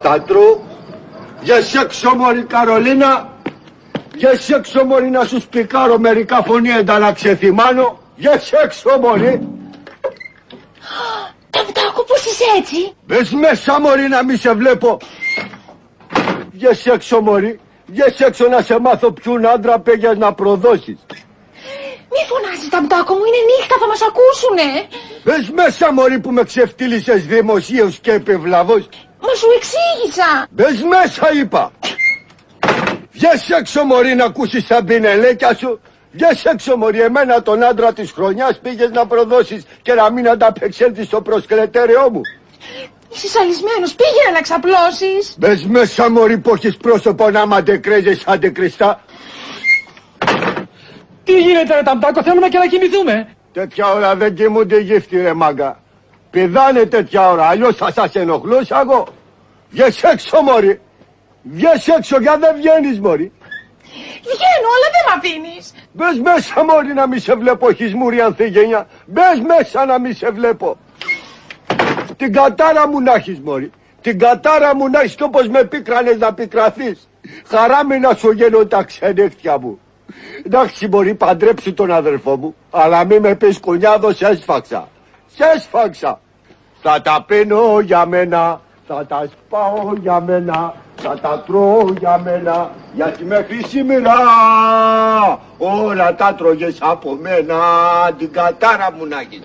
Τα τρω, βγες έξω μωρή Καρολίνα, βγες έξω μωρή να σου σπικάρω μερικά φωνήεντα να ξεθυμάνω, βγες έξω μωρή. Ταυτάκο, πώς είσαι έτσι? Μπες μέσα μωρή να μη σε βλέπω. Βγες έξω μωρή, βγες έξω να σε μάθω ποιον άντρα πήγες να προδώσεις. Μη φωνάζεις Ταυτάκο μου, είναι νύχτα, θα μας ακούσουνε. Μπες μέσα μωρή που με ξεφτύλισες δημοσίως και επιβλαβώς. Μα σου εξήγησα. Μπες μέσα είπα. Βγες έξω μωρή να ακούσεις τα μπινελέκια σου. Βγες έξω μωρή, εμένα τον άντρα της χρονιάς πήγες να προδώσεις και να μην ανταπεξέλθεις στο προσκρετέριό μου. Είσαι σαλισμένος, πήγαινε να ξαπλώσεις. Μπες μέσα μωρή που έχεις πρόσωπο να μ' αντεκρέζεις αντικριστά. Τι γίνεται ρε Ταμπτάκο, θέλουμε και να κοιμηθούμε. Τέτοια ώρα δεν κοιμούνται οι γύφτοι ρε μάγκα. Πηδάνε τέτοια ώρα, αλλιώς θα σας ενοχλούσα εγώ. Βγες έξω μωρή. Βγες έξω για δεν βγαίνεις μωρή. Βγαίνω, αλλά δεν μ' αφήνεις. Μπες μέσα μωρή να μη σε βλέπω χισμούρη ανθιγένεια. Μπες μέσα να μη σε βλέπω. Την κατάρα μου να έχεις μωρή. Την κατάρα μου να έχεις κι όπως με πίκρανες να πικραθείς. Χαρά με να σου γίνω τα ξενύχτια μου. Εντάξει μωρή, παντρέψου τον αδερφό μου. Αλλά μη με πεις κουνιάδο, σε έσφαξα. Σε έσφαξα. Θα τα πίνω για μένα. Θα τα σπάω για μένα. Θα τα τρώω για μένα. Γιατί μέχρι σήμερα όλα τα τρώγες από μένα. Την κατάρα μου να έχεις.